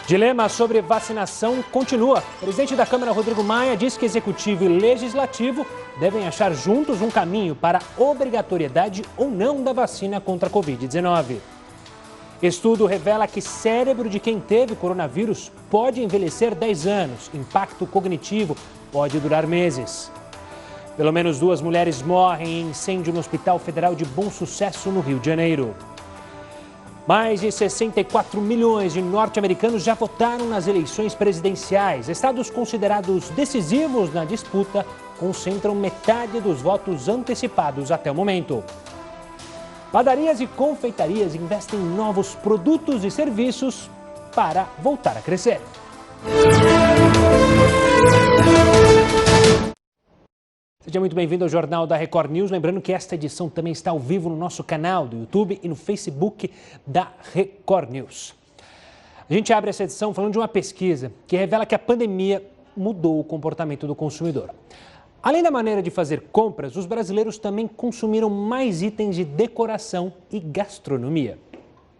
Dilema sobre vacinação continua. O presidente da Câmara, Rodrigo Maia, diz que Executivo e Legislativo devem achar juntos um caminho para a obrigatoriedade ou não da vacina contra a Covid-19. Estudo revela que cérebro de quem teve coronavírus pode envelhecer 10 anos. Impacto cognitivo pode durar meses. Pelo menos 2 mulheres morrem em incêndio no Hospital Federal de Bom Sucesso, no Rio de Janeiro. Mais de 64 milhões de norte-americanos já votaram nas eleições presidenciais. Estados considerados decisivos na disputa concentram metade dos votos antecipados até o momento. Padarias e confeitarias investem em novos produtos e serviços para voltar a crescer. Seja muito bem-vindo ao Jornal da Record News. Lembrando que esta edição também está ao vivo no nosso canal do YouTube e no Facebook da Record News. A gente abre essa edição falando de uma pesquisa que revela que a pandemia mudou o comportamento do consumidor. Além da maneira de fazer compras, os brasileiros também consumiram mais itens de decoração e gastronomia.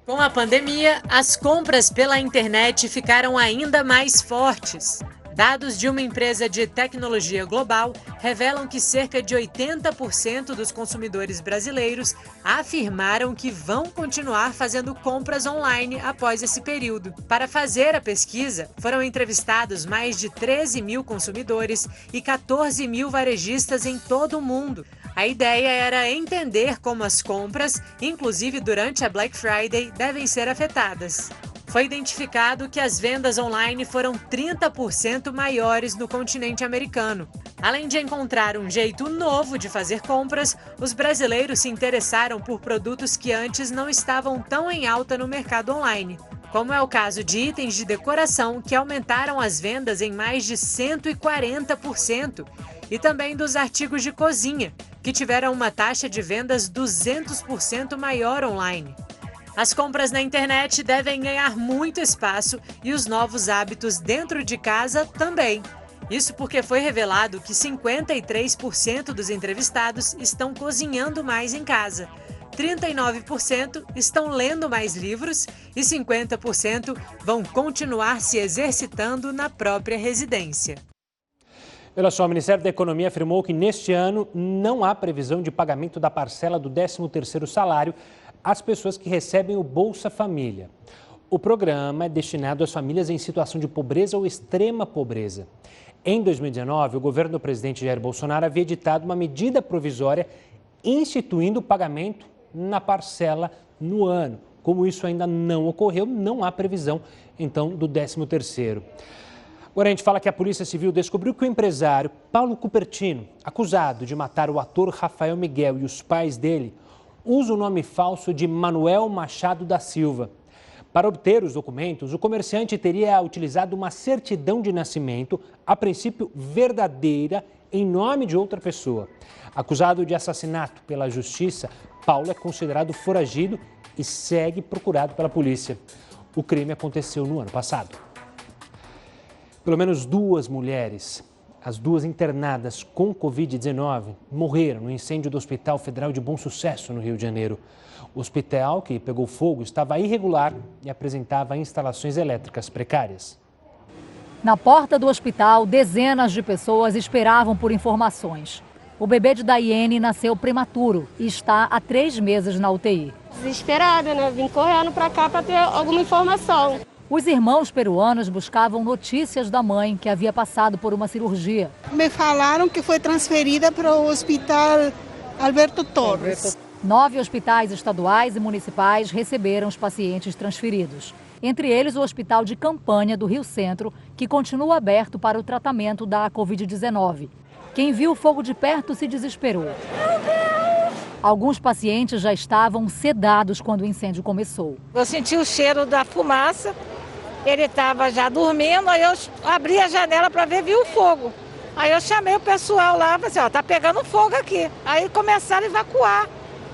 Com a pandemia, as compras pela internet ficaram ainda mais fortes. Dados de uma empresa de tecnologia global revelam que cerca de 80% dos consumidores brasileiros afirmaram que vão continuar fazendo compras online após esse período. Para fazer a pesquisa, foram entrevistados mais de 13 mil consumidores e 14 mil varejistas em todo o mundo. A ideia era entender como as compras, inclusive durante a Black Friday, devem ser afetadas. Foi identificado que as vendas online foram 30% maiores no continente americano. Além de encontrar um jeito novo de fazer compras, os brasileiros se interessaram por produtos que antes não estavam tão em alta no mercado online, como é o caso de itens de decoração que aumentaram as vendas em mais de 140%, e também dos artigos de cozinha, que tiveram uma taxa de vendas 200% maior online. As compras na internet devem ganhar muito espaço e os novos hábitos dentro de casa também. Isso porque foi revelado que 53% dos entrevistados estão cozinhando mais em casa, 39% estão lendo mais livros e 50% vão continuar se exercitando na própria residência. Olha só, o Ministério da Economia afirmou que neste ano não há previsão de pagamento da parcela do 13º salário às pessoas que recebem o Bolsa Família. O programa é destinado às famílias em situação de pobreza ou extrema pobreza. Em 2019, o governo do presidente Jair Bolsonaro havia editado uma medida provisória instituindo o pagamento na parcela no ano. Como isso ainda não ocorreu, não há previsão, então, do 13º. Agora a gente fala que a Polícia Civil descobriu que o empresário Paulo Cupertino, acusado de matar o ator Rafael Miguel e os pais dele, usa o nome falso de Manuel Machado da Silva. Para obter os documentos, o comerciante teria utilizado uma certidão de nascimento, a princípio verdadeira, em nome de outra pessoa. Acusado de assassinato pela Justiça, Paulo é considerado foragido e segue procurado pela polícia. O crime aconteceu no ano passado. Pelo menos 2 mulheres, as 2 internadas com Covid-19, morreram no incêndio do Hospital Federal de Bom Sucesso, no Rio de Janeiro. O hospital, que pegou fogo, estava irregular e apresentava instalações elétricas precárias. Na porta do hospital, dezenas de pessoas esperavam por informações. O bebê de Daiane nasceu prematuro e está há 3 meses na UTI. Desesperada, né? Vim correndo para cá para ter alguma informação. Os irmãos peruanos buscavam notícias da mãe, que havia passado por uma cirurgia. Me falaram que foi transferida para o Hospital Alberto Torres. 9 hospitais estaduais e municipais receberam os pacientes transferidos. Entre eles, o Hospital de Campanha do Rio Centro, que continua aberto para o tratamento da Covid-19. Quem viu o fogo de perto se desesperou. Alguns pacientes já estavam sedados quando o incêndio começou. Eu senti o cheiro da fumaça, ele estava já dormindo, aí eu abri a janela para ver, vi o fogo. Aí eu chamei o pessoal lá, falei assim, ó, tá pegando fogo aqui. Aí começaram a evacuar,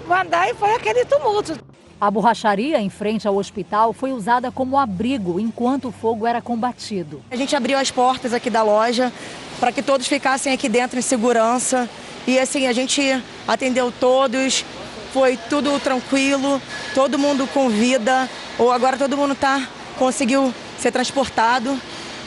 mandar e foi aquele tumulto. A borracharia em frente ao hospital foi usada como abrigo enquanto o fogo era combatido. A gente abriu as portas aqui da loja para que todos ficassem aqui dentro em segurança. E assim, a gente atendeu todos, foi tudo tranquilo, todo mundo com vida. Ou agora todo mundo conseguiu ser transportado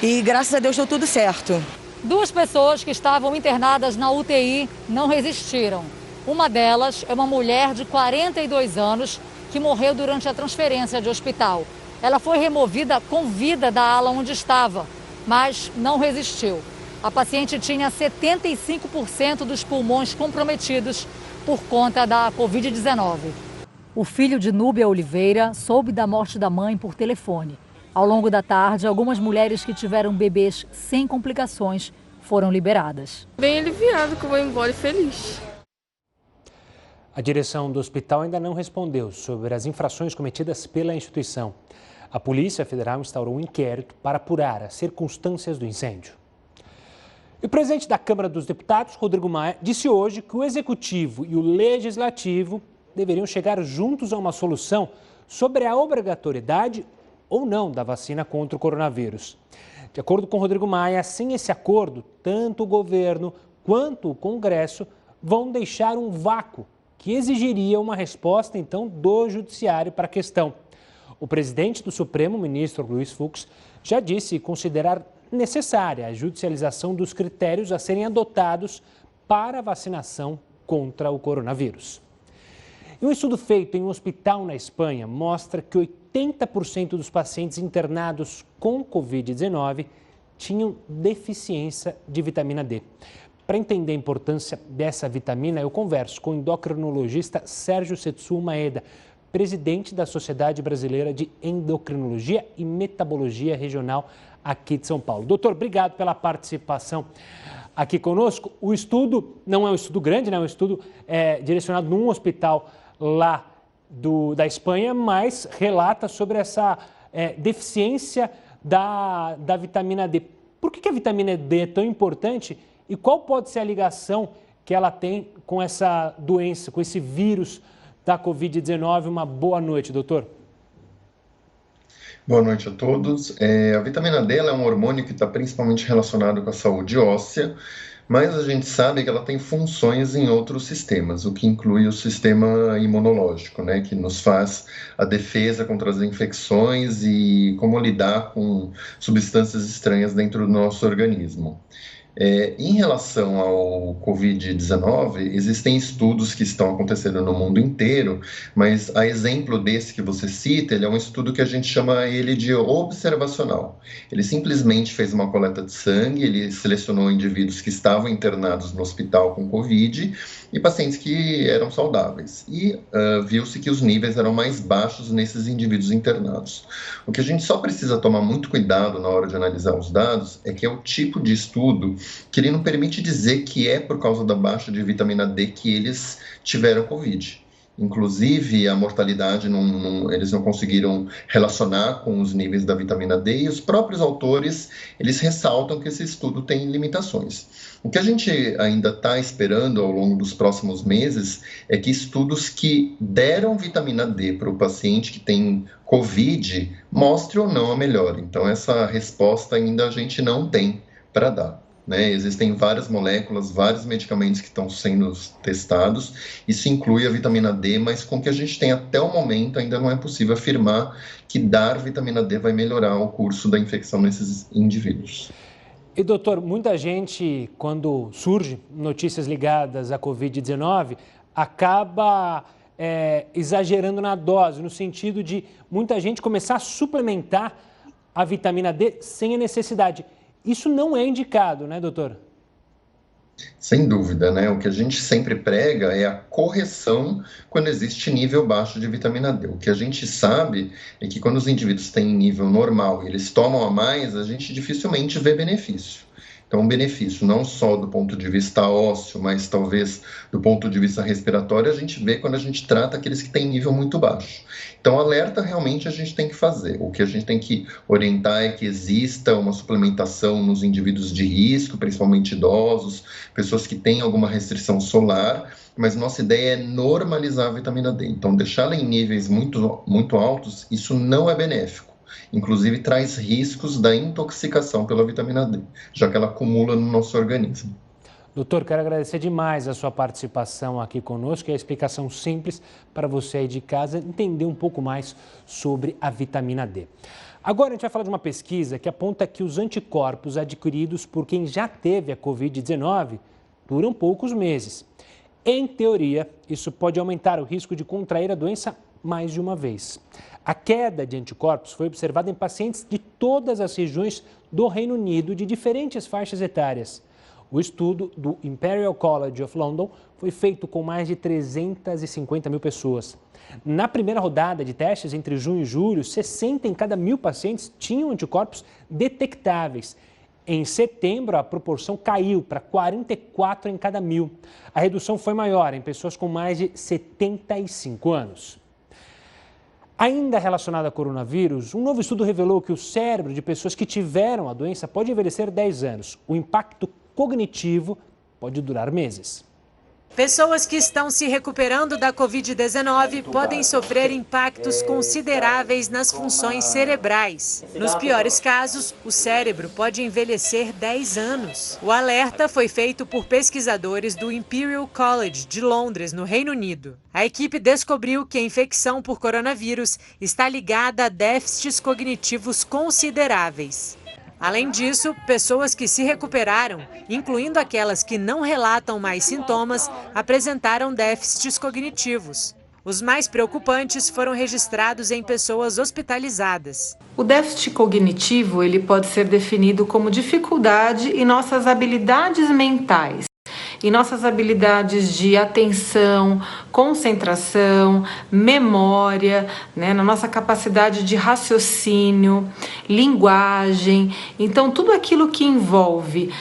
e graças a Deus deu tudo certo. 2 pessoas que estavam internadas na UTI não resistiram. Uma delas é uma mulher de 42 anos que morreu durante a transferência de hospital. Ela foi removida com vida da ala onde estava, mas não resistiu. A paciente tinha 75% dos pulmões comprometidos por conta da Covid-19. O filho de Núbia Oliveira soube da morte da mãe por telefone. Ao longo da tarde, algumas mulheres que tiveram bebês sem complicações foram liberadas. Bem aliviado que eu vou embora e feliz. A direção do hospital ainda não respondeu sobre as infrações cometidas pela instituição. A Polícia Federal instaurou um inquérito para apurar as circunstâncias do incêndio. E o presidente da Câmara dos Deputados, Rodrigo Maia, disse hoje que o Executivo e o Legislativo deveriam chegar juntos a uma solução sobre a obrigatoriedade ou não da vacina contra o coronavírus. De acordo com Rodrigo Maia, sem esse acordo, tanto o governo quanto o Congresso vão deixar um vácuo que exigiria uma resposta, então, do Judiciário para a questão. O presidente do Supremo, ministro Luiz Fux, já disse considerar necessária a judicialização dos critérios a serem adotados para a vacinação contra o coronavírus. E um estudo feito em um hospital na Espanha mostra que 80% dos pacientes internados com Covid-19 tinham deficiência de vitamina D. Para entender a importância dessa vitamina, eu converso com o endocrinologista Sérgio Setsu Maeda, presidente da Sociedade Brasileira de Endocrinologia e Metabologia Regional aqui de São Paulo. Doutor, obrigado pela participação aqui conosco. O estudo não é um estudo grande, né? É um estudo direcionado num hospital lá da Espanha, mas relata sobre essa deficiência da vitamina D. Por que a vitamina D é tão importante e qual pode ser a ligação que ela tem com essa doença, com esse vírus da Covid-19? Uma boa noite, doutor. Boa noite a todos. A vitamina D é um hormônio que está principalmente relacionado com a saúde óssea, mas a gente sabe que ela tem funções em outros sistemas, o que inclui o sistema imunológico, né, que nos faz a defesa contra as infecções e como lidar com substâncias estranhas dentro do nosso organismo. Em relação ao Covid-19, existem estudos que estão acontecendo no mundo inteiro, mas a exemplo desse que você cita, ele é um estudo que a gente chama ele de observacional. Ele simplesmente fez uma coleta de sangue, ele selecionou indivíduos que estavam internados no hospital com Covid e pacientes que eram saudáveis. E viu-se que os níveis eram mais baixos nesses indivíduos internados. O que a gente só precisa tomar muito cuidado na hora de analisar os dados é que é o tipo de estudo que ele não permite dizer que é por causa da baixa de vitamina D que eles tiveram Covid. Inclusive, a mortalidade, eles não conseguiram relacionar com os níveis da vitamina D e os próprios autores, eles ressaltam que esse estudo tem limitações. O que a gente ainda está esperando ao longo dos próximos meses é que estudos que deram vitamina D para o paciente que tem Covid mostrem ou não a melhora. Então, essa resposta ainda a gente não tem para dar. Existem várias moléculas, vários medicamentos que estão sendo testados, isso inclui a vitamina D, mas com o que a gente tem até o momento ainda não é possível afirmar que dar vitamina D vai melhorar o curso da infecção nesses indivíduos. E doutor, muita gente, quando surge notícias ligadas à Covid-19, acaba exagerando na dose, no sentido de muita gente começar a suplementar a vitamina D sem a necessidade. Isso não é indicado, né, doutor? Sem dúvida, né? O que a gente sempre prega é a correção quando existe nível baixo de vitamina D. O que a gente sabe é que quando os indivíduos têm nível normal e eles tomam a mais, a gente dificilmente vê benefício. Então, um benefício não só do ponto de vista ósseo, mas talvez do ponto de vista respiratório, a gente vê quando a gente trata aqueles que têm nível muito baixo. Então, alerta realmente a gente tem que fazer. O que a gente tem que orientar é que exista uma suplementação nos indivíduos de risco, principalmente idosos, pessoas que têm alguma restrição solar, mas nossa ideia é normalizar a vitamina D. Então, deixá-la em níveis muito altos, isso não é benéfico. Inclusive, traz riscos da intoxicação pela vitamina D, já que ela acumula no nosso organismo. Doutor, quero agradecer demais a sua participação aqui conosco e a explicação simples para você aí de casa entender um pouco mais sobre a vitamina D. Agora a gente vai falar de uma pesquisa que aponta que os anticorpos adquiridos por quem já teve a Covid-19 duram poucos meses. Em teoria, isso pode aumentar o risco de contrair a doença mais de uma vez. A queda de anticorpos foi observada em pacientes de todas as regiões do Reino Unido de diferentes faixas etárias. O estudo do Imperial College of London foi feito com mais de 350 mil pessoas. Na primeira rodada de testes, entre junho e julho, 60 em cada 1.000 pacientes tinham anticorpos detectáveis. Em setembro, a proporção caiu para 44 em cada 1.000. A redução foi maior em pessoas com mais de 75 anos. Ainda relacionado ao coronavírus, um novo estudo revelou que o cérebro de pessoas que tiveram a doença pode envelhecer 10 anos. O impacto cognitivo pode durar meses. Pessoas que estão se recuperando da Covid-19 podem sofrer impactos consideráveis nas funções cerebrais. Nos piores casos, o cérebro pode envelhecer 10 anos. O alerta foi feito por pesquisadores do Imperial College de Londres, no Reino Unido. A equipe descobriu que a infecção por coronavírus está ligada a déficits cognitivos consideráveis. Além disso, pessoas que se recuperaram, incluindo aquelas que não relatam mais sintomas, apresentaram déficits cognitivos. Os mais preocupantes foram registrados em pessoas hospitalizadas. O déficit cognitivo ele pode ser definido como dificuldade em nossas habilidades mentais. E nossas habilidades de atenção, concentração, memória, na nossa capacidade de raciocínio, linguagem. Então, tudo aquilo que envolve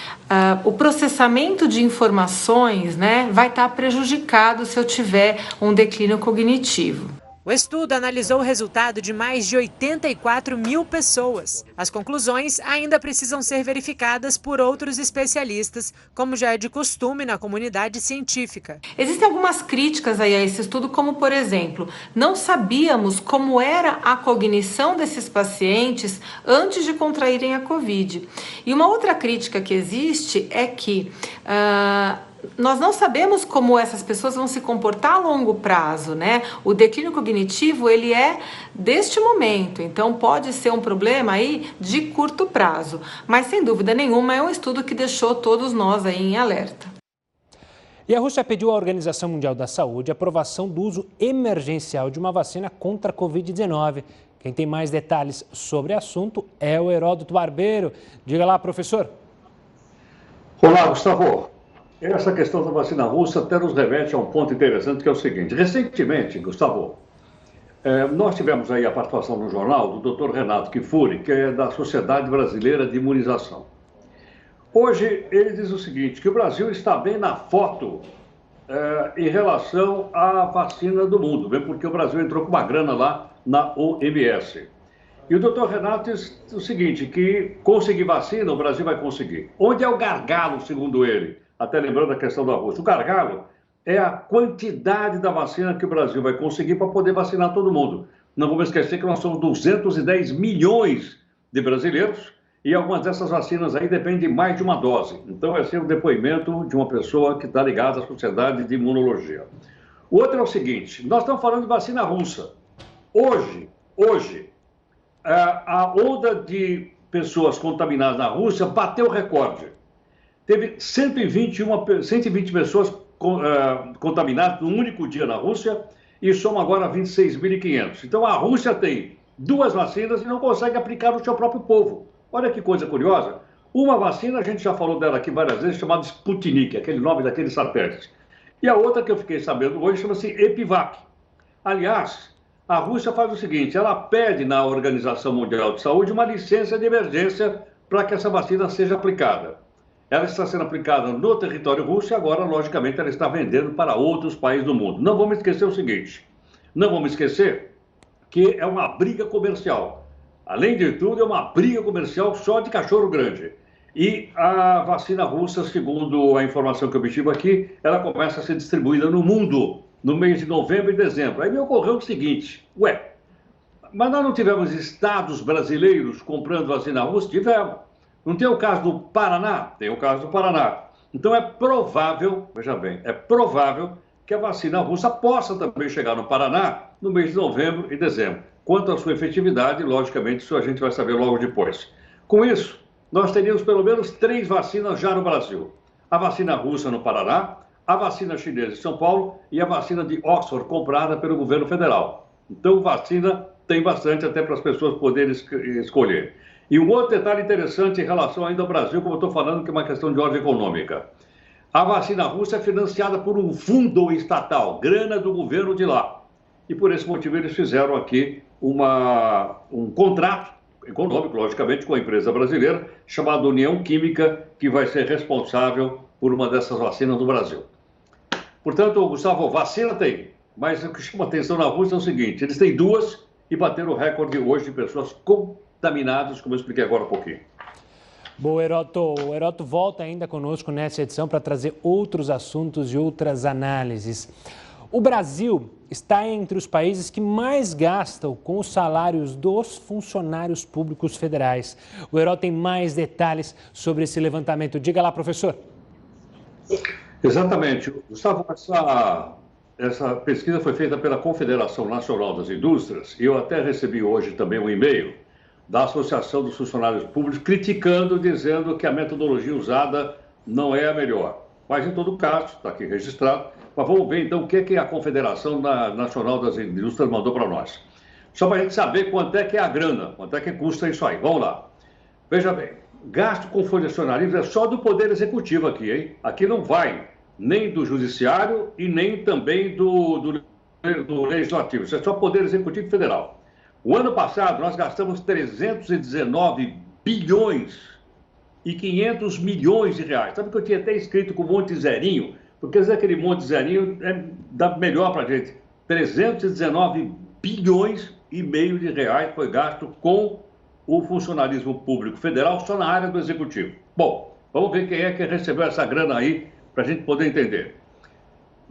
o processamento de informações, vai estar prejudicado se eu tiver um declínio cognitivo. O estudo analisou o resultado de mais de 84 mil pessoas. As conclusões ainda precisam ser verificadas por outros especialistas, como já é de costume na comunidade científica. Existem algumas críticas aí a esse estudo, como por exemplo, não sabíamos como era a cognição desses pacientes antes de contraírem a Covid. E uma outra crítica que existe é que nós não sabemos como essas pessoas vão se comportar a longo prazo, O declínio cognitivo, ele é deste momento, então pode ser um problema aí de curto prazo, mas sem dúvida nenhuma é um estudo que deixou todos nós aí em alerta. E a Rússia pediu à Organização Mundial da Saúde a aprovação do uso emergencial de uma vacina contra a Covid-19. Quem tem mais detalhes sobre o assunto é o Heródoto Barbeiro. Diga lá, professor. Olá, Gustavo. Essa questão da vacina russa até nos remete a um ponto interessante, que é o seguinte. Recentemente, Gustavo, nós tivemos aí a participação no jornal do Dr. Renato Kifuri, que é da Sociedade Brasileira de Imunização. Hoje, ele diz o seguinte, que o Brasil está bem na foto em relação à vacina do mundo, bem porque o Brasil entrou com uma grana lá na OMS. E o Dr. Renato diz o seguinte, que conseguir vacina, o Brasil vai conseguir. Onde é o gargalo, segundo ele? Até lembrando a questão da Rússia. O gargalo é a quantidade da vacina que o Brasil vai conseguir para poder vacinar todo mundo. Não vamos esquecer que nós somos 210 milhões de brasileiros e algumas dessas vacinas aí dependem de mais de uma dose. Então, esse é o depoimento de uma pessoa que está ligada à Sociedade de Imunologia. O outro é o seguinte, nós estamos falando de vacina russa. Hoje, a onda de pessoas contaminadas na Rússia bateu recorde. Teve 120 pessoas contaminadas num único dia na Rússia e somam agora 26.500. Então a Rússia tem 2 vacinas e não consegue aplicar no seu próprio povo. Olha que coisa curiosa. Uma vacina, a gente já falou dela aqui várias vezes, chamada Sputnik, aquele nome daqueles satélites. E a outra que eu fiquei sabendo hoje chama-se Epivac. Aliás, a Rússia faz o seguinte, ela pede na Organização Mundial de Saúde uma licença de emergência para que essa vacina seja aplicada. Ela está sendo aplicada no território russo e agora, logicamente, ela está vendendo para outros países do mundo. Não vamos esquecer o seguinte, não vamos esquecer que é uma briga comercial. Além de tudo, é uma briga comercial só de cachorro grande. E a vacina russa, segundo a informação que eu obtive aqui, ela começa a ser distribuída no mundo no mês de novembro e dezembro. Aí me ocorreu o seguinte, mas nós não tivemos estados brasileiros comprando vacina russa? Tivemos. Não tem o caso do Paraná? Tem o caso do Paraná. Então é provável, veja bem, é provável que a vacina russa possa também chegar no Paraná no mês de novembro e dezembro. Quanto à sua efetividade, logicamente, isso a gente vai saber logo depois. Com isso, nós teríamos pelo menos 3 vacinas já no Brasil. A vacina russa no Paraná, a vacina chinesa em São Paulo e a vacina de Oxford comprada pelo governo federal. Então, vacina tem bastante até para as pessoas poderem escolher. E um outro detalhe interessante em relação ainda ao Brasil, como eu estou falando, que é uma questão de ordem econômica. A vacina russa é financiada por um fundo estatal, grana do governo de lá. E por esse motivo eles fizeram aqui um contrato econômico, logicamente, com a empresa brasileira, chamada União Química, que vai ser responsável por uma dessas vacinas no Brasil. Portanto, Gustavo, vacina tem, mas o que chama atenção na Rússia é o seguinte, eles têm 2 e bateram o recorde hoje de pessoas contaminadas, como eu expliquei agora há pouquinho. Bom, o Heroto volta ainda conosco nessa edição para trazer outros assuntos e outras análises. O Brasil está entre os países que mais gastam com os salários dos funcionários públicos federais. O Heroto tem mais detalhes sobre esse levantamento. Diga lá, professor. Exatamente. Gustavo, essa pesquisa foi feita pela Confederação Nacional das Indústrias e eu até recebi hoje também um e-mail da Associação dos Funcionários Públicos criticando, dizendo que a metodologia usada não é a melhor. Mas, em todo caso, está aqui registrado. Mas vamos ver, então, o que a Confederação Nacional das Indústrias mandou para nós. Só para a gente saber quanto é que é a grana, quanto é que custa isso aí. Vamos lá. Veja bem, gasto com funcionalismo é só do Poder Executivo aqui, hein? Aqui não vai nem do Judiciário e nem também do Legislativo. Isso é só Poder Executivo Federal. O ano passado, nós gastamos 319 bilhões e 500 milhões de reais. Sabe que eu tinha até escrito com um monte de zerinho? Porque aquele monte de zerinho dá melhor para a gente. 319 bilhões e meio de reais foi gasto com o funcionalismo público federal só na área do Executivo. Bom, vamos ver quem é que recebeu essa grana aí para a gente poder entender.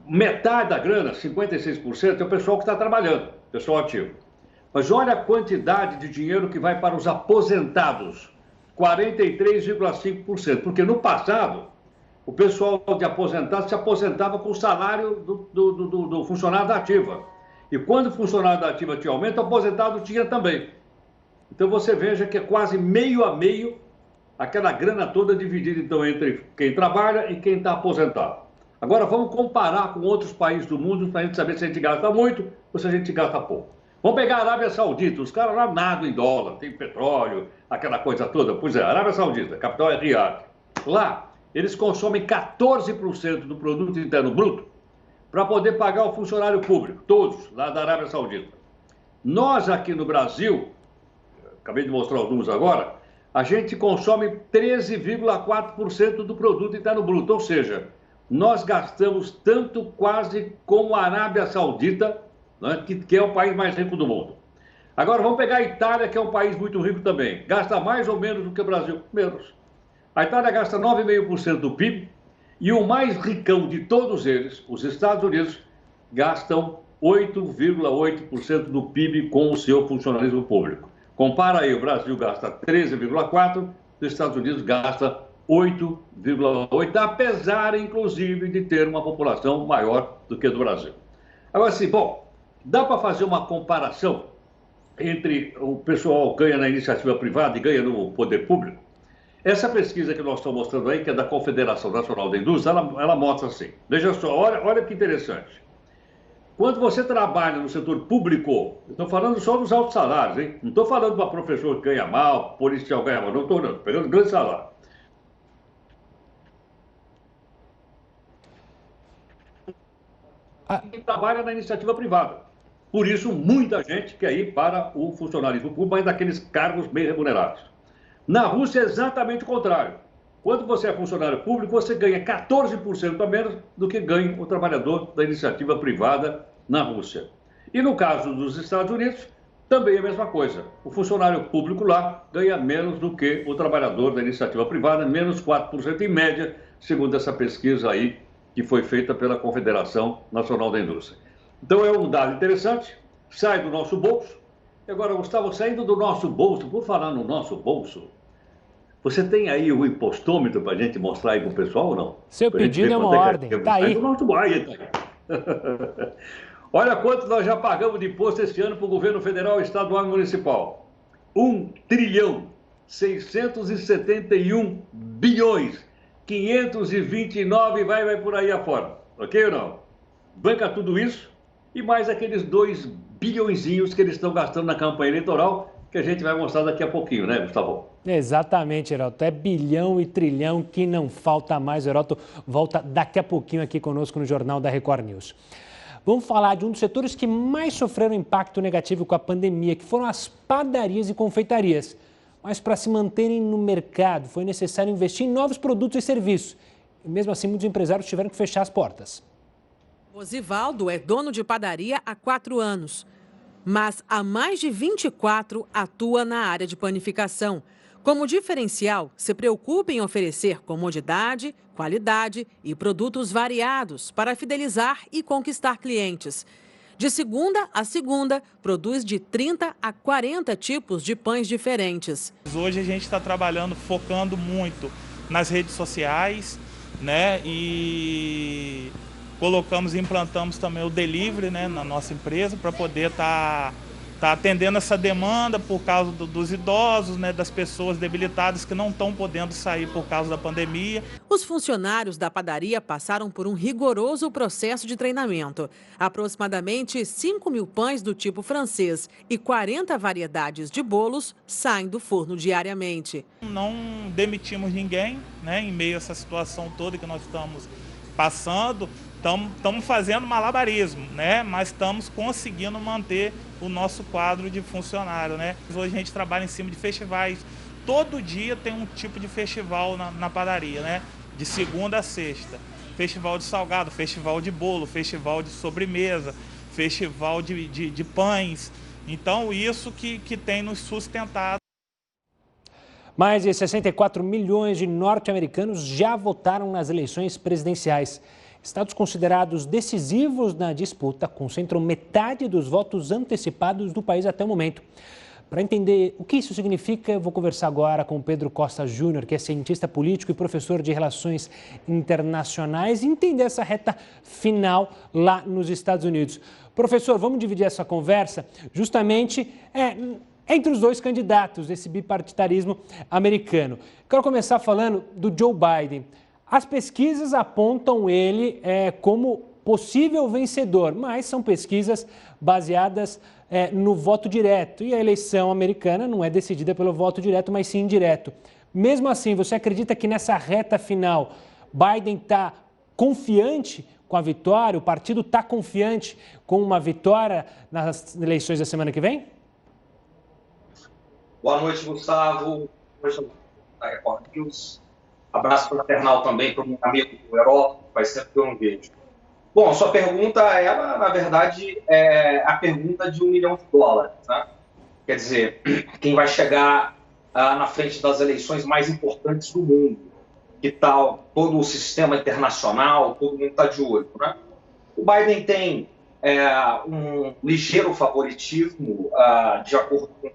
Metade da grana, 56%, é o pessoal que está trabalhando, pessoal ativo. Mas olha a quantidade de dinheiro que vai para os aposentados, 43,5%. Porque no passado, o pessoal de aposentado se aposentava com o salário do funcionário da ativa. E quando o funcionário da ativa tinha aumento, o aposentado tinha também. Então você veja que é quase meio a meio aquela grana toda dividida então entre quem trabalha e quem está aposentado. Agora vamos comparar com outros países do mundo para a gente saber se a gente gasta muito ou se a gente gasta pouco. Vamos pegar a Arábia Saudita, os caras lá nadam em dólar, tem petróleo, aquela coisa toda. Pois é, a Arábia Saudita, a capital é Riad. Lá, eles consomem 14% do produto interno bruto para poder pagar o funcionário público, todos lá da Arábia Saudita. Nós aqui no Brasil, acabei de mostrar os números agora, a gente consome 13,4% do produto interno bruto, ou seja, nós gastamos tanto quase como a Arábia Saudita, né, que é o país mais rico do mundo. Agora vamos pegar a Itália, que é um país muito rico também. Gasta mais ou menos do que o Brasil? Menos. A Itália gasta 9,5% do PIB e o mais ricão de todos eles, os Estados Unidos, gastam 8,8% do PIB com o seu funcionalismo público. Compara aí, o Brasil gasta 13,4%, os Estados Unidos gasta 8,8%, apesar, inclusive, de ter uma população maior do que a do Brasil. Agora, assim, bom, dá para fazer uma comparação entre o pessoal que ganha na iniciativa privada e ganha no poder público? Essa pesquisa que nós estamos mostrando aí, que é da Confederação Nacional da Indústria, ela mostra assim. Veja só, olha que interessante. Quando você trabalha no setor público, estou falando só dos altos salários, hein? Não estou falando para professor que ganha mal, policial que ganha mal, não estou pegando grande salário. Quem trabalha na iniciativa privada. Por isso, muita gente quer ir para o funcionalismo público, mas daqueles cargos bem remunerados. Na Rússia é exatamente o contrário. Quando você é funcionário público, você ganha 14% a menos do que ganha o trabalhador da iniciativa privada na Rússia. E no caso dos Estados Unidos, também é a mesma coisa. O funcionário público lá ganha menos do que o trabalhador da iniciativa privada, menos 4% em média, segundo essa pesquisa aí que foi feita pela Confederação Nacional da Indústria. Então é um dado interessante, sai do nosso bolso. E agora, Gustavo, saindo do nosso bolso, por falar no nosso bolso, você tem aí o impostômetro para a gente mostrar aí para o pessoal ou não? Seu pedido é uma ordem, está aí. Olha quanto nós já pagamos de imposto esse ano para o governo federal, estadual e municipal. 1.671 bilhões. 529 vai por aí afora. Ok ou não? Banca tudo isso e mais aqueles 2 bilhõezinhos que eles estão gastando na campanha eleitoral, que a gente vai mostrar daqui a pouquinho, né, Gustavo? Exatamente, Heródoto. É bilhão e trilhão que não falta mais. O Heródoto volta daqui a pouquinho aqui conosco no Jornal da Record News. Vamos falar de um dos setores que mais sofreram impacto negativo com a pandemia, que foram as padarias e confeitarias. Mas para se manterem no mercado, foi necessário investir em novos produtos e serviços. E mesmo assim, muitos empresários tiveram que fechar as portas. Osivaldo é dono de padaria há 4 anos, mas há mais de 24 atua na área de panificação. Como diferencial, se preocupa em oferecer comodidade, qualidade e produtos variados para fidelizar e conquistar clientes. De segunda a segunda, produz de 30 a 40 tipos de pães diferentes. Hoje a gente está trabalhando, focando muito nas redes sociais, né? E implantamos também o delivery, né, na nossa empresa para poder estar atendendo essa demanda por causa dos idosos, né, das pessoas debilitadas que não estão podendo sair por causa da pandemia. Os funcionários da padaria passaram por um rigoroso processo de treinamento. Aproximadamente 5.000 pães do tipo francês e 40 variedades de bolos saem do forno diariamente. Não demitimos ninguém, né, em meio a essa situação toda que nós estamos passando. Estamos fazendo malabarismo, né? Mas estamos conseguindo manter o nosso quadro de funcionário, né? Hoje a gente trabalha em cima de festivais. Todo dia tem um tipo de festival na padaria, né? De segunda a sexta. Festival de salgado, festival de bolo, festival de sobremesa, festival de pães. Então, isso que tem nos sustentado. Mais de 64 milhões de norte-americanos já votaram nas eleições presidenciais. Estados considerados decisivos na disputa concentram metade dos votos antecipados do país até o momento. Para entender o que isso significa, eu vou conversar agora com Pedro Costa Júnior, que é cientista político e professor de Relações Internacionais, e entender essa reta final lá nos Estados Unidos. Professor, vamos dividir essa conversa justamente entre os dois candidatos desse bipartidarismo americano. Quero começar falando do Joe Biden. As pesquisas apontam ele como possível vencedor, mas são pesquisas baseadas no voto direto. E a eleição americana não é decidida pelo voto direto, mas sim indireto. Mesmo assim, você acredita que nessa reta final, Biden está confiante com a vitória? O partido está confiante com uma vitória nas eleições da semana que vem? Boa noite, Gustavo. Boa noite da Record News. Abraço fraternal também para o meu amigo Heródoto, que faz tempo que eu não vejo. Bom, sua pergunta, ela, na verdade, é a pergunta de $1 milhão, né? Quer dizer, quem vai chegar na frente das eleições mais importantes do mundo? Que tal todo o sistema internacional, todo mundo está de olho, né? O Biden tem um ligeiro favoritismo, de acordo com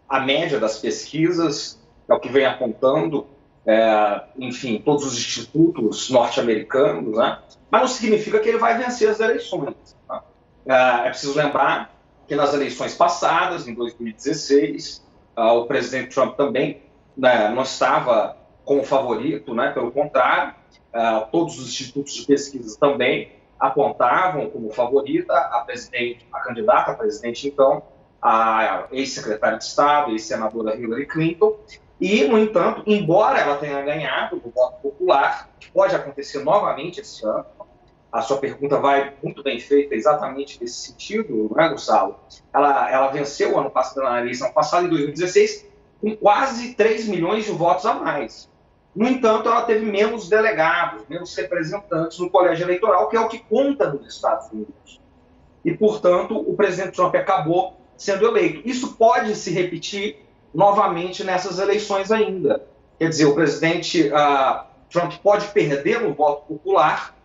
a média das pesquisas, é o que vem apontando, enfim, todos os institutos norte-americanos, né? Mas não significa que ele vai vencer as eleições. Tá? É preciso lembrar que nas eleições passadas, em 2016, o presidente Trump também, né, não estava como favorito, né? Pelo contrário, todos os institutos de pesquisa também apontavam como favorita a candidata a presidente, então, a ex-secretária de Estado, ex-senadora Hillary Clinton. E, no entanto, embora ela tenha ganhado o voto popular, que pode acontecer novamente esse ano, a sua pergunta vai muito bem feita exatamente nesse sentido, não é, Gustavo? Ela venceu o ano passado, na eleição passada, em 2016, com quase 3 milhões de votos a mais. No entanto, ela teve menos delegados, menos representantes no colégio eleitoral, que é o que conta nos Estados Unidos. E, portanto, o presidente Trump acabou sendo eleito. Isso pode se repetir novamente nessas eleições ainda. Quer dizer, o presidente Trump pode perder no voto popular,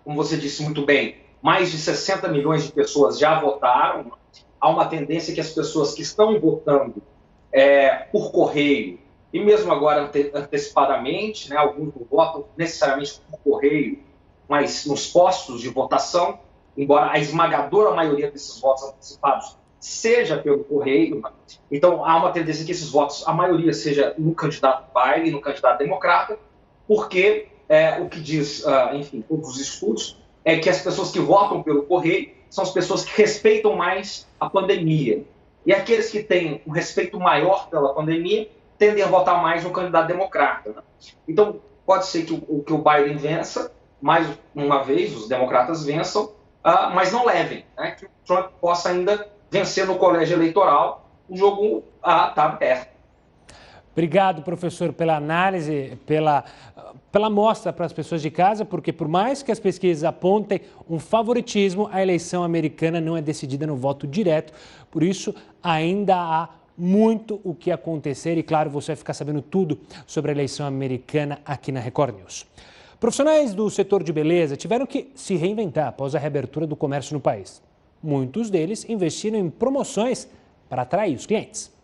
como você disse muito bem, mais de 60 milhões de pessoas já votaram. Há uma tendência que as pessoas que estão votando por correio, e mesmo agora antecipadamente, né, alguns não votam necessariamente por correio, mas nos postos de votação, embora a esmagadora maioria desses votos antecipados seja pelo correio. Então, há uma tendência que esses votos, a maioria, seja no candidato Biden, no candidato democrata, porque o que diz, enfim, todos os estudos, é que as pessoas que votam pelo correio são as pessoas que respeitam mais a pandemia. E aqueles que têm um respeito maior pela pandemia tendem a votar mais no candidato democrata. Né? Então, pode ser que o Biden vença, mais uma vez, os democratas vençam, mas não levem, né? Que o Trump possa ainda vencer no colégio eleitoral. O jogo está aberto. Obrigado, professor, pela análise, pela amostra para as pessoas de casa, porque por mais que as pesquisas apontem um favoritismo, a eleição americana não é decidida no voto direto. Por isso, ainda há muito o que acontecer e, claro, você vai ficar sabendo tudo sobre a eleição americana aqui na Record News. Profissionais do setor de beleza tiveram que se reinventar após a reabertura do comércio no país. Muitos deles investiram em promoções para atrair os clientes.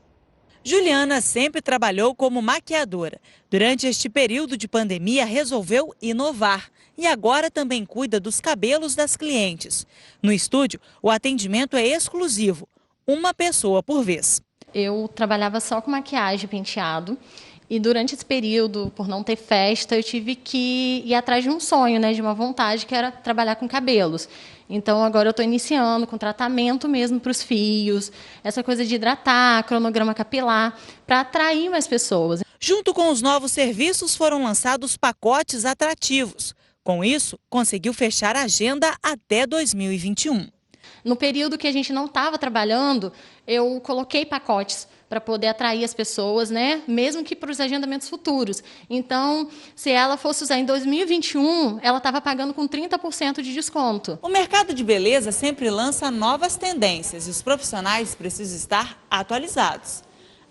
Juliana sempre trabalhou como maquiadora. Durante este período de pandemia, resolveu inovar e agora também cuida dos cabelos das clientes. No estúdio, o atendimento é exclusivo, uma pessoa por vez. Eu trabalhava só com maquiagem, penteado. E durante esse período, por não ter festa, eu tive que ir atrás de um sonho, né, de uma vontade, que era trabalhar com cabelos. Então, agora eu estou iniciando com tratamento mesmo para os fios, essa coisa de hidratar, cronograma capilar, para atrair mais pessoas. Junto com os novos serviços, foram lançados pacotes atrativos. Com isso, conseguiu fechar a agenda até 2021. No período que a gente não estava trabalhando, eu coloquei pacotes para poder atrair as pessoas, né? Mesmo que para os agendamentos futuros. Então, se ela fosse usar em 2021, ela estava pagando com 30% de desconto. O mercado de beleza sempre lança novas tendências e os profissionais precisam estar atualizados.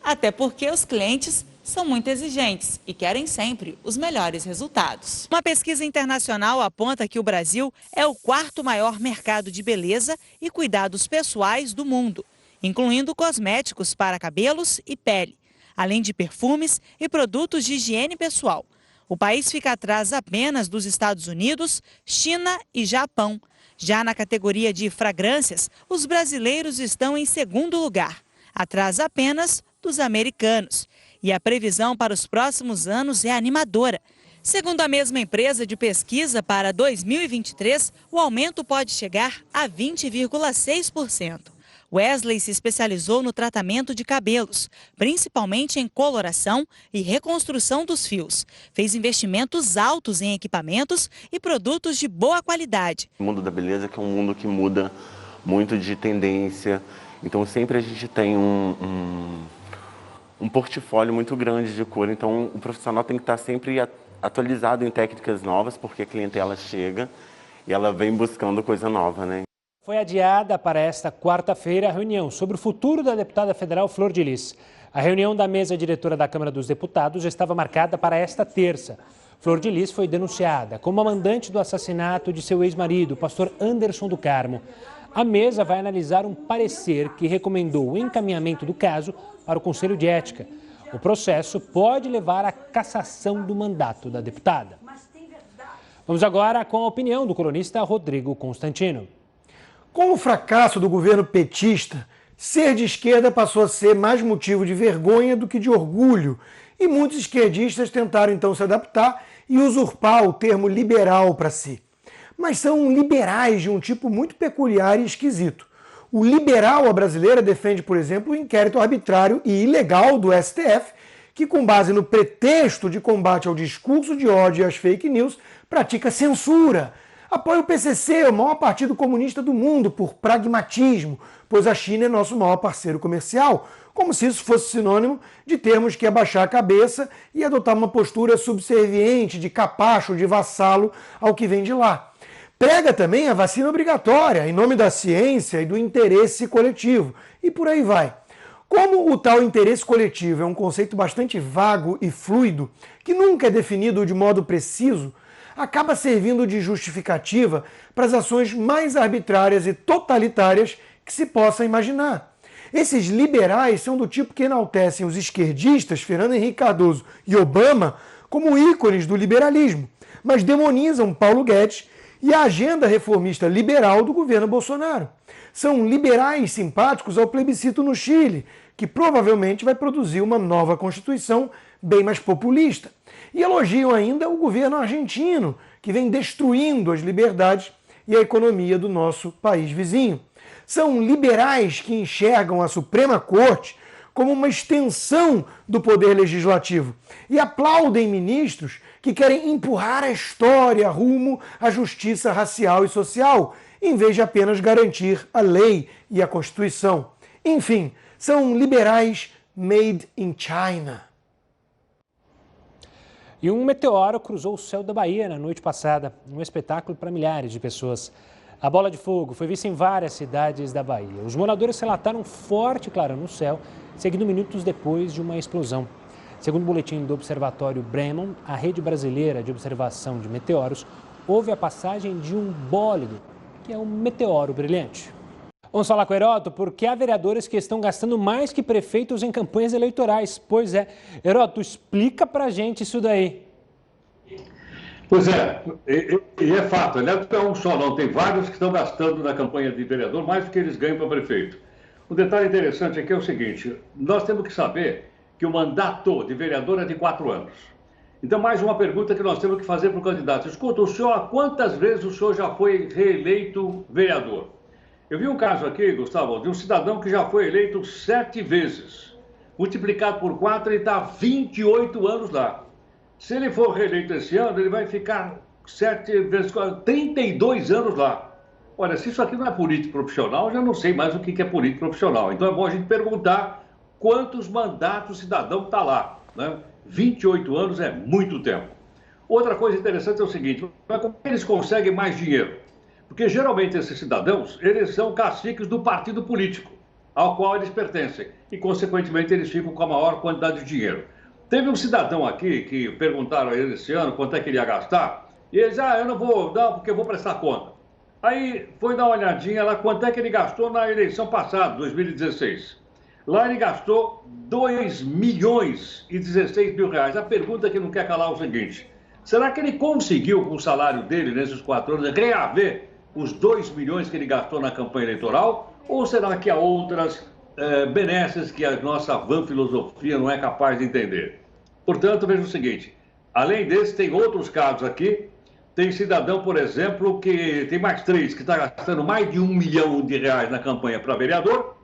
Até porque os clientes são muito exigentes e querem sempre os melhores resultados. Uma pesquisa internacional aponta que o Brasil é o 4º maior mercado de beleza e cuidados pessoais do mundo, incluindo cosméticos para cabelos e pele, além de perfumes e produtos de higiene pessoal. O país fica atrás apenas dos Estados Unidos, China e Japão. Já na categoria de fragrâncias, os brasileiros estão em 2º lugar, atrás apenas dos americanos. E a previsão para os próximos anos é animadora. Segundo a mesma empresa de pesquisa, para 2023, o aumento pode chegar a 20,6%. Wesley se especializou no tratamento de cabelos, principalmente em coloração e reconstrução dos fios. Fez investimentos altos em equipamentos e produtos de boa qualidade. O mundo da beleza que é um mundo que muda muito de tendência, então sempre a gente tem um portfólio muito grande de cor, então o profissional tem que estar sempre atualizado em técnicas novas, porque a clientela chega e ela vem buscando coisa nova, né? Foi adiada para esta quarta-feira a reunião sobre o futuro da deputada federal Flor de Lis. A reunião da mesa diretora da Câmara dos Deputados já estava marcada para esta terça. Flor de Lis foi denunciada como a mandante do assassinato de seu ex-marido, o pastor Anderson do Carmo. A mesa vai analisar um parecer que recomendou o encaminhamento do caso para o Conselho de Ética. O processo pode levar à cassação do mandato da deputada. Vamos agora com a opinião do colunista Rodrigo Constantino. Com o fracasso do governo petista, ser de esquerda passou a ser mais motivo de vergonha do que de orgulho. E muitos esquerdistas tentaram então se adaptar e usurpar o termo liberal para si. Mas são liberais de um tipo muito peculiar e esquisito. O liberal à brasileira defende, por exemplo, o inquérito arbitrário e ilegal do STF, que, com base no pretexto de combate ao discurso de ódio e às fake news, pratica censura. Apoia o PCC, o maior partido comunista do mundo, por pragmatismo, pois a China é nosso maior parceiro comercial, como se isso fosse sinônimo de termos que abaixar a cabeça e adotar uma postura subserviente, de capacho, de vassalo ao que vem de lá. Prega também a vacina obrigatória, em nome da ciência e do interesse coletivo, e por aí vai. Como o tal interesse coletivo é um conceito bastante vago e fluido, que nunca é definido de modo preciso, acaba servindo de justificativa para as ações mais arbitrárias e totalitárias que se possa imaginar. Esses liberais são do tipo que enaltecem os esquerdistas, Fernando Henrique Cardoso e Obama, como ícones do liberalismo, mas demonizam Paulo Guedes e a agenda reformista liberal do governo Bolsonaro. São liberais simpáticos ao plebiscito no Chile, que provavelmente vai produzir uma nova Constituição bem mais populista. E elogiam ainda o governo argentino, que vem destruindo as liberdades e a economia do nosso país vizinho. São liberais que enxergam a Suprema Corte como uma extensão do poder legislativo e aplaudem ministros que querem empurrar a história rumo à justiça racial e social, em vez de apenas garantir a lei e a Constituição. Enfim, são liberais made in China. E um meteoro cruzou o céu da Bahia na noite passada, um espetáculo para milhares de pessoas. A bola de fogo foi vista em várias cidades da Bahia. Os moradores relataram um forte clarão no céu, seguindo minutos depois de uma explosão. Segundo o boletim do Observatório Bremen, a rede brasileira de observação de meteoros, houve a passagem de um bólido, que é um meteoro brilhante. Vamos falar com o Heródoto, porque há vereadores que estão gastando mais que prefeitos em campanhas eleitorais. Pois é. Heródoto, explica pra gente isso daí. Pois é, e é fato, não é um só não, tem vários que estão gastando na campanha de vereador mais do que eles ganham para prefeito. Um detalhe interessante aqui é o seguinte, nós temos que saber que o mandato de vereador é de 4 anos. Então, mais uma pergunta que nós temos que fazer para o candidato. Escuta, o senhor, quantas vezes o senhor já foi reeleito vereador? Eu vi um caso aqui, Gustavo, de um cidadão que já foi eleito 7 vezes. Multiplicado por 4, ele está 28 anos lá. Se ele for reeleito esse ano, ele vai ficar 7 vezes 4, 32 anos lá. Olha, se isso aqui não é político profissional, eu já não sei mais o que é político profissional. Então é bom a gente perguntar quantos mandatos o cidadão está lá, né? 28 anos é muito tempo. Outra coisa interessante é o seguinte, como eles conseguem mais dinheiro? Porque geralmente esses cidadãos, eles são caciques do partido político ao qual eles pertencem e, consequentemente, eles ficam com a maior quantidade de dinheiro. Teve um cidadão aqui que perguntaram a ele esse ano quanto é que ele ia gastar e ele disse, eu não vou dar porque eu vou prestar conta. Aí foi dar uma olhadinha lá quanto é que ele gastou na eleição passada, 2016. Lá ele gastou 2.016 mil reais. A pergunta que não quer calar é o seguinte, será que ele conseguiu com o salário dele nesses 4 anos reaver os 2 milhões que ele gastou na campanha eleitoral? Ou será que há outras benesses que a nossa vã filosofia não é capaz de entender? Portanto, veja o seguinte, além desse, tem outros casos aqui. Tem cidadão, por exemplo, que tem mais 3, que está gastando mais de 1 milhão de reais na campanha para vereador.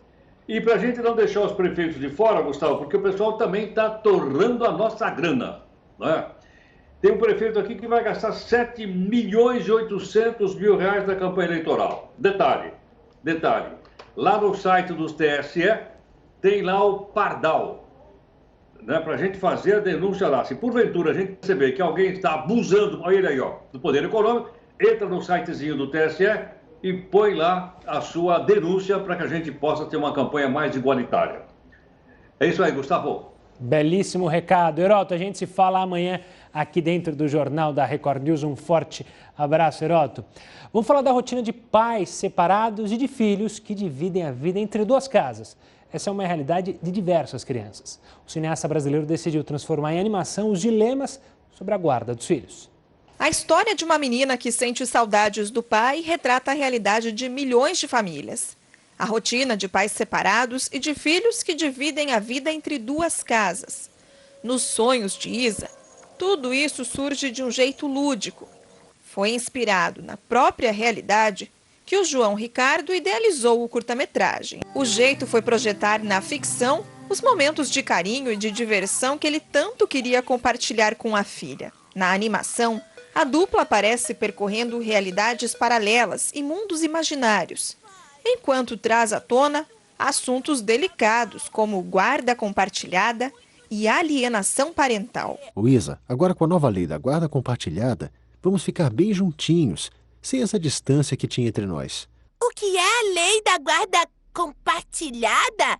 E para a gente não deixar os prefeitos de fora, Gustavo, porque o pessoal também está torrando a nossa grana, né? Tem um prefeito aqui que vai gastar 7 milhões e 800 mil reais na campanha eleitoral. Detalhe, lá no site dos TSE tem lá o Pardal, né, para a gente fazer a denúncia lá. Se porventura a gente perceber que alguém está abusando, olha ele aí, ó, do poder econômico, entra no sitezinho do TSE e põe lá a sua denúncia para que a gente possa ter uma campanha mais igualitária. É isso aí, Gustavo. Belíssimo recado. Heródoto, a gente se fala amanhã aqui dentro do Jornal da Record News. Um forte abraço, Heródoto. Vamos falar da rotina de pais separados e de filhos que dividem a vida entre 2 casas. Essa é uma realidade de diversas crianças. O cineasta brasileiro decidiu transformar em animação os dilemas sobre a guarda dos filhos. A história de uma menina que sente saudades do pai retrata a realidade de milhões de famílias. A rotina de pais separados e de filhos que dividem a vida entre 2 casas. Nos sonhos de Isa, tudo isso surge de um jeito lúdico. Foi inspirado na própria realidade que o João Ricardo idealizou o curta-metragem. O jeito foi projetar na ficção os momentos de carinho e de diversão que ele tanto queria compartilhar com a filha. Na animação, a dupla aparece percorrendo realidades paralelas e mundos imaginários, enquanto traz à tona assuntos delicados como guarda compartilhada e alienação parental. Isa, agora com a nova lei da guarda compartilhada, vamos ficar bem juntinhos, sem essa distância que tinha entre nós. O que é a lei da guarda compartilhada?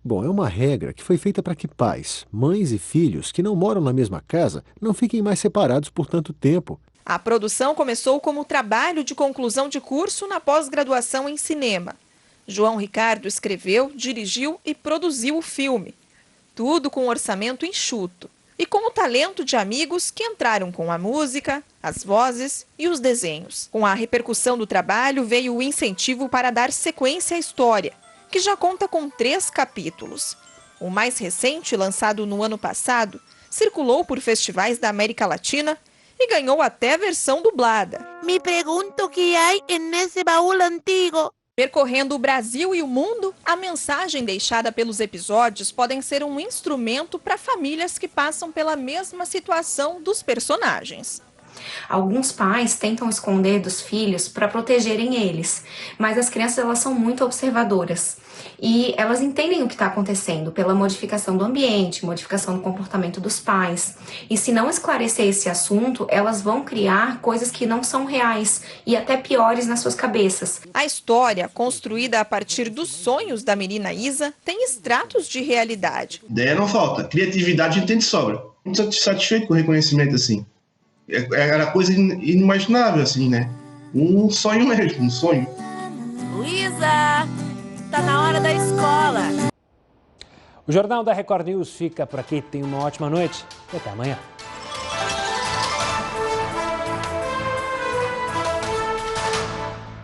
Bom, é uma regra que foi feita para que pais, mães e filhos que não moram na mesma casa não fiquem mais separados por tanto tempo. A produção começou como trabalho de conclusão de curso na pós-graduação em cinema. João Ricardo escreveu, dirigiu e produziu o filme. Tudo com um orçamento enxuto. e com o talento de amigos que entraram com a música, as vozes e os desenhos. Com a repercussão do trabalho, veio o incentivo para dar sequência à história, que já conta com 3 capítulos. O mais recente, lançado no ano passado, circulou por festivais da América Latina e ganhou até versão dublada. Me pergunto o que há nesse baú antigo. Percorrendo o Brasil e o mundo, a mensagem deixada pelos episódios podem ser um instrumento para famílias que passam pela mesma situação dos personagens. Alguns pais tentam esconder dos filhos para protegerem eles, mas as crianças elas são muito observadoras e elas entendem o que está acontecendo pela modificação do ambiente, modificação do comportamento dos pais. E se não esclarecer esse assunto, elas vão criar coisas que não são reais e até piores nas suas cabeças. A história, construída a partir dos sonhos da menina Isa, tem extratos de realidade. Ideia não falta, criatividade a gente tem de sobra. Muito satisfeito com o reconhecimento assim. Era coisa inimaginável, assim, né? Um sonho mesmo, um sonho. Luísa, tá na hora da escola. O Jornal da Record News fica por aqui. Tenha uma ótima noite e até amanhã.